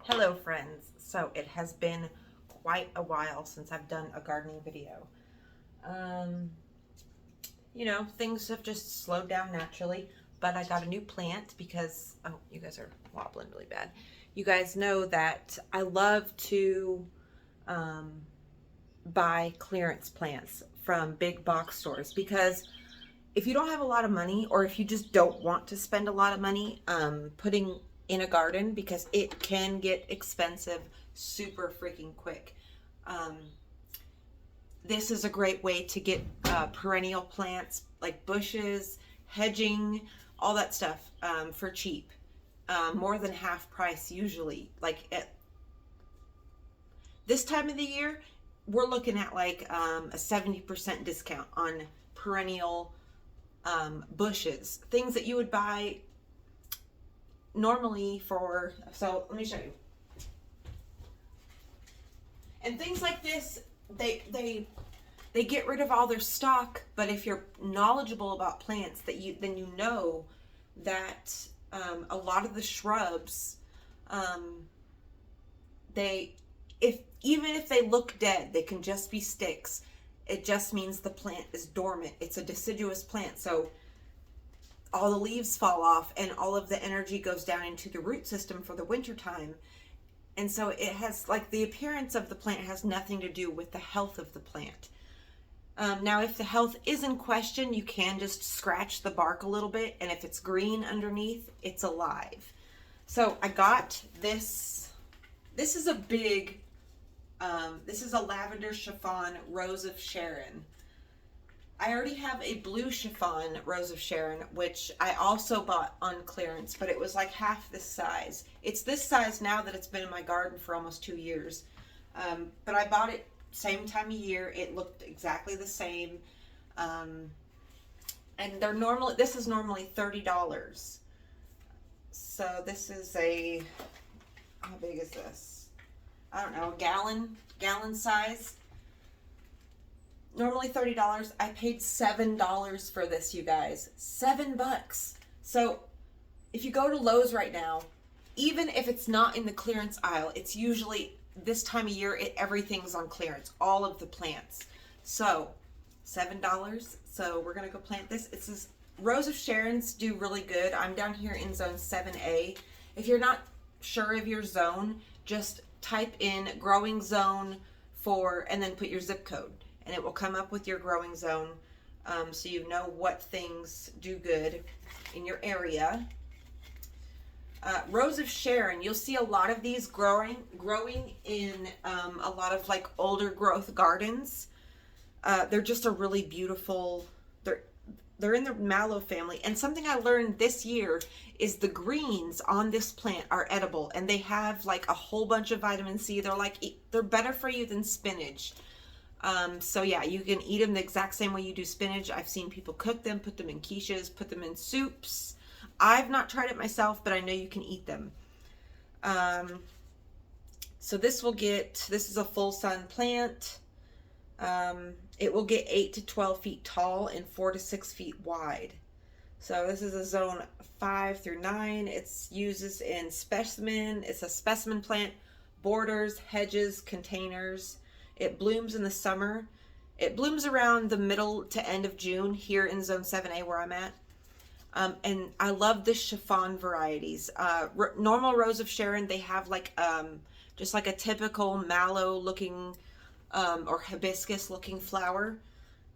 Hello friends. So it has been quite a while since I've done a gardening video. Um, things have just slowed down naturally, but I got a new plant because, oh, you guys are wobbling really bad. You guys know that I love to um, buy clearance plants from big box stores because if you don't have a lot of money, or if you just don't want to spend a lot of money putting in a garden, because it can get expensive super freaking quick. Um, this is a great way to get perennial plants like bushes, hedging, all that stuff for cheap. More than half price usually. Like at this time of the year, we're looking at like a 70% discount on perennial bushes, things that you would buy normally for, so let me show you. And things like this, they get rid of all their stock, but if you're knowledgeable about plants, then you know that a lot of the shrubs, even if they look dead, they can just be sticks. It just means the plant is dormant. It's a deciduous plant, so all the leaves fall off and all of the energy goes down into the root system for the winter time. And so it has, like, the appearance of the plant has nothing to do with the health of the plant. Now, if the health is in question, you can just scratch the bark a little bit, and if it's green underneath, it's alive. So I got this. This is a big, this is a lavender chiffon rose of Sharon. I already have a blue chiffon rose of Sharon, which I also bought on clearance, but it was like half this size. It's this size now that it's been in my garden for almost 2 years. But I bought it same time of year. It looked exactly the same. And this is normally $30. So this is how big is this? I don't know, gallon size. Normally $30. I paid $7 for this, you guys. $7. So if you go to Lowe's right now, even if it's not in the clearance aisle, it's usually this time of year, everything's on clearance, all of the plants. So $7. So we're gonna go plant this. It says Rose of Sharon's do really good. I'm down here in zone 7A. If you're not sure of your zone, just type in growing zone and then put your zip code, and it will come up with your growing zone, so you know what things do good in your area. Rose of Sharon, you'll see a lot of these growing in a lot of like older growth gardens. They're just a really beautiful, they're in the mallow family. And something I learned this year is the greens on this plant are edible, and they have like a whole bunch of vitamin C. They're better for you than spinach. So yeah, you can eat them the exact same way you do spinach. I've seen people cook them, put them in quiches, put them in soups. I've not tried it myself, but I know you can eat them. So this is a full sun plant. It will get 8 to 12 feet tall and 4 to 6 feet wide. So this is a zone 5 through 9. It's uses in specimen. It's a specimen plant, borders, hedges, containers. It blooms in the summer. It blooms around the middle to end of June here in zone 7A where I'm at. And I love the chiffon varieties. Normal Rose of Sharon, they have like just like a typical mallow looking or hibiscus looking flower,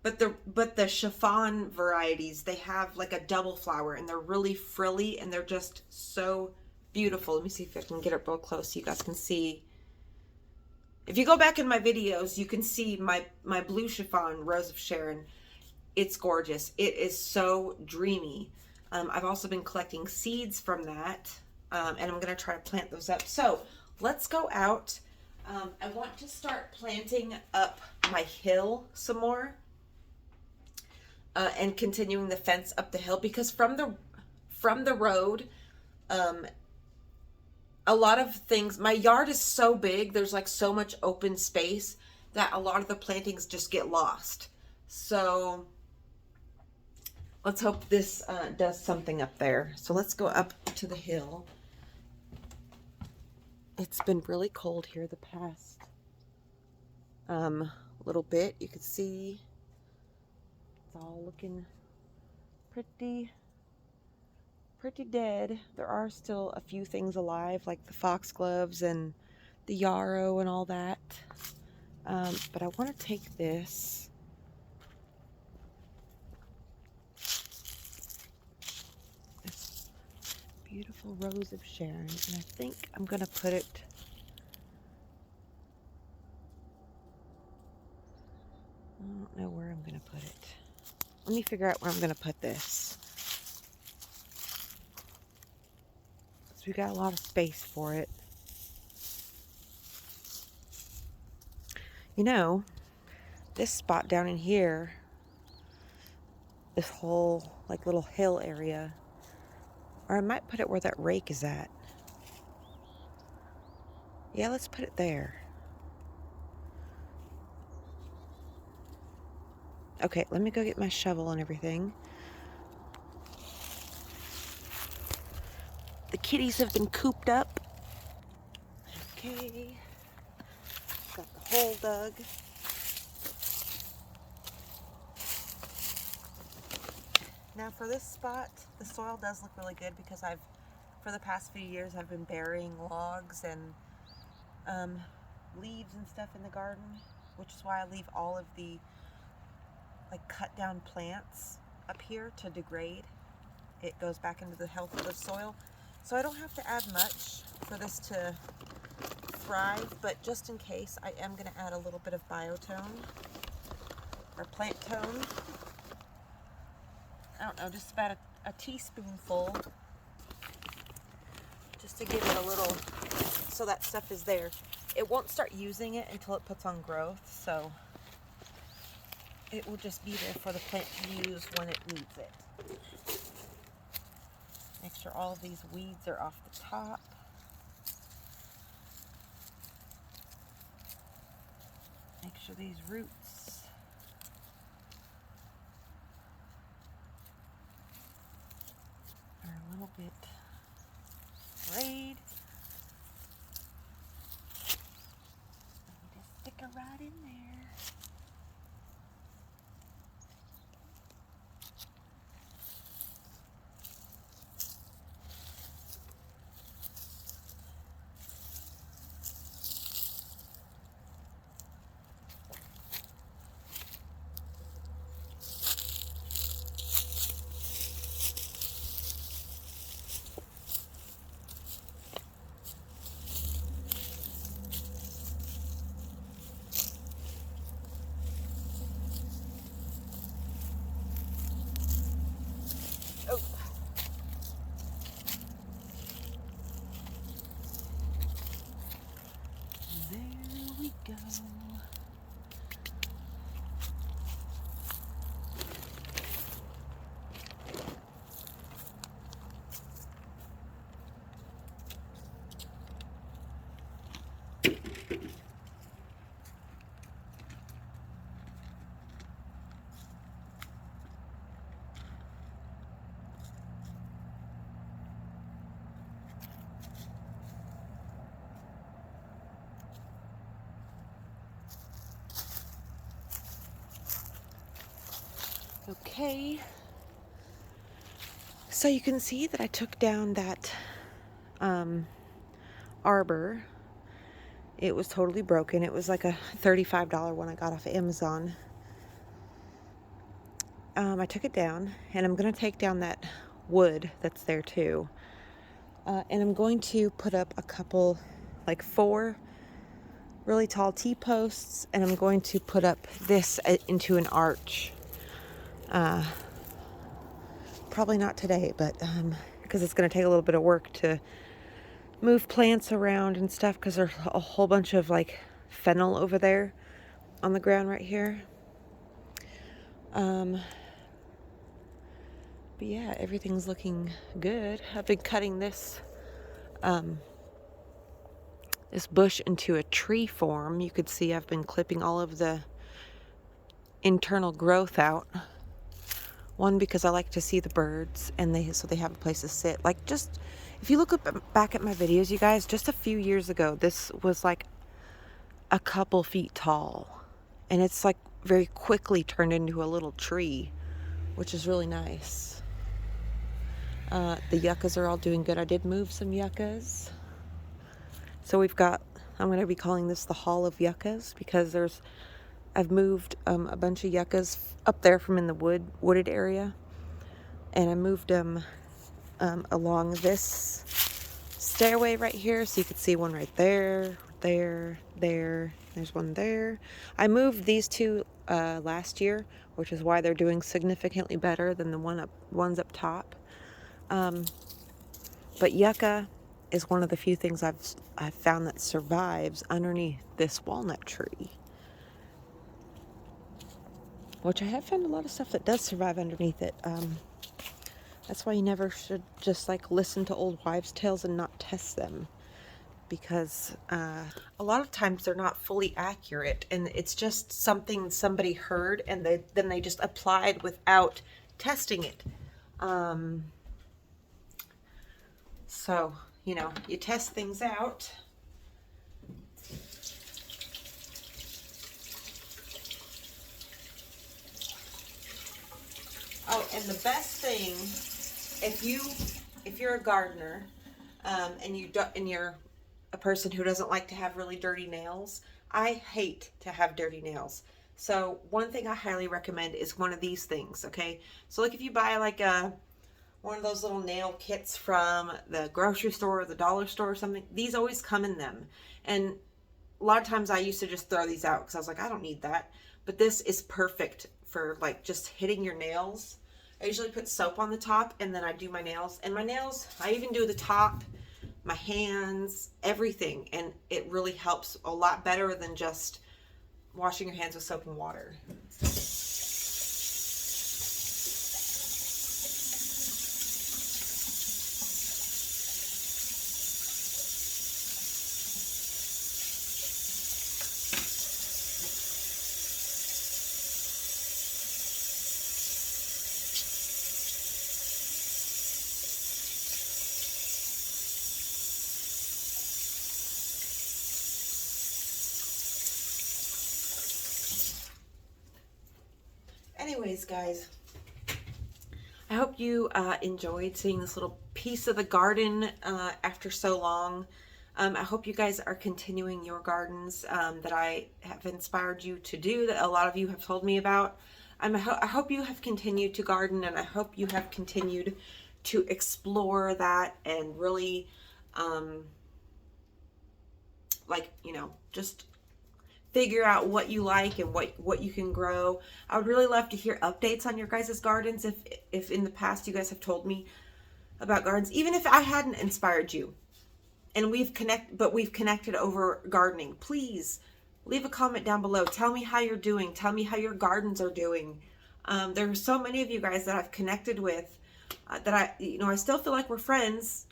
but the chiffon varieties, they have like a double flower, and they're really frilly, and they're just so beautiful. Let me see if I can get it real close so you guys can see. If you go back in my videos, you can see my blue chiffon Rose of Sharon. It's gorgeous. It is so dreamy. I've also been collecting seeds from that, and I'm going to try to plant those up. So let's go out. I want to start planting up my hill some more, and continuing the fence up the hill, because from the road, a lot of things, my yard is so big, there's like so much open space that a lot of the plantings just get lost. So let's hope this does something up there. So let's go up to the hill. It's been really cold here the past little bit. You can see it's all looking pretty dead. There are still a few things alive, like the foxgloves and the yarrow and all that. But I want to take this beautiful rose of Sharon, and I think I'm going to put it I don't know where I'm going to put it. Let me figure out where I'm going to put this. So we got a lot of space for it. You know, this spot down in here, this whole like little hill area, or I might put it where that rake is at. Yeah, let's put it there. Okay, let me go get my shovel and everything. The kitties have been cooped up. Okay. Got the hole dug. Now for this spot, the soil does look really good because for the past few years, I've been burying logs and leaves and stuff in the garden, which is why I leave all of the like cut down plants up here to degrade. It goes back into the health of the soil. So I don't have to add much for this to thrive, but just in case, I am going to add a little bit of biotone or plant tone. I don't know, just about a teaspoonful, just to give it a little, so that stuff is there. It won't start using it until it puts on growth, so it will just be there for the plant to use when it needs it. Make sure all of these weeds are off the top. Make sure these roots are a little bit frayed. Just stick her right in there. Oh. There we go. Okay, so you can see that I took down that arbor. It was totally broken. It was like a $35 one I got off of Amazon. I took it down, and I'm going to take down that wood that's there too. And I'm going to put up a couple, like 4 really tall T-posts, and I'm going to put up this into an arch. Probably not today, but because it's going to take a little bit of work to move plants around and stuff, because there's a whole bunch of like fennel over there on the ground right here. But yeah, everything's looking good. I've been cutting this this bush into a tree form. You could see I've been clipping all of the internal growth out, One, because I like to see the birds, and so they have a place to sit. Like, just if you look back at my videos, you guys, just a few years ago, this was like a couple feet tall, and it's like very quickly turned into a little tree, which is really nice. The yuccas are all doing good. I did move some yuccas. So we've got, I'm going to be calling this the Hall of Yuccas, because I've moved a bunch of yuccas up there from in the wooded area, and I moved them along this stairway right here, so you could see one right there, there, there. There's one there. I moved these two last year, which is why they're doing significantly better than the ones up top. But yucca is one of the few things I've found that survives underneath this walnut tree. Which I have found a lot of stuff that does survive underneath it. That's why you never should just like listen to old wives' tales and not test them. Because a lot of times they're not fully accurate, and it's just something somebody heard and then they just applied without testing it. So, you know, you test things out. Oh, and the best thing, if you're a gardener, and you're a person who doesn't like to have really dirty nails, I hate to have dirty nails. So one thing I highly recommend is one of these things. Okay, so like if you buy like one of those little nail kits from the grocery store or the dollar store or something, these always come in them. And a lot of times I used to just throw these out because I was like, I don't need that. But this is perfect for like just hitting your nails. I usually put soap on the top, and then I do my nails. And my nails, I even do the top, my hands, everything. And it really helps a lot better than just washing your hands with soap and water. Anyways, guys, I hope you enjoyed seeing this little piece of the garden after so long. I hope you guys are continuing your gardens that I have inspired you to do, that a lot of you have told me about. I hope you have continued to garden, and I hope you have continued to explore that and really, like, you know, just figure out what you like and what you can grow. I would really love to hear updates on your guys' gardens if in the past you guys have told me about gardens, even if I hadn't inspired you and we've connected over gardening. Please leave a comment down below. Tell me how you're doing. Tell me how your gardens are doing. There are so many of you guys that I've connected with that I still feel like we're friends.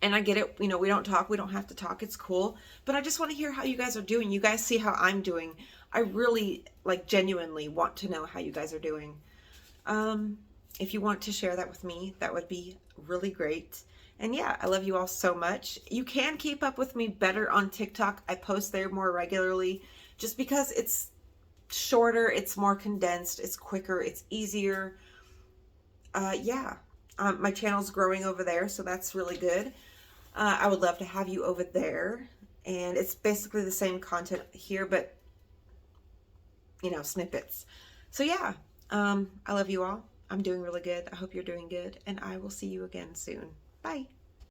And I get it, you know, we don't have to talk, it's cool. But I just want to hear how you guys are doing. You guys see how I'm doing. I really, like, genuinely want to know how you guys are doing. If you want to share that with me, that would be really great. And yeah, I love you all so much. You can keep up with me better on TikTok. I post there more regularly just because it's shorter, it's more condensed, it's quicker, it's easier. Yeah, my channel's growing over there, so that's really good. I would love to have you over there. And it's basically the same content here, but, you know, snippets. So yeah, I love you all. I'm doing really good. I hope you're doing good. And I will see you again soon. Bye.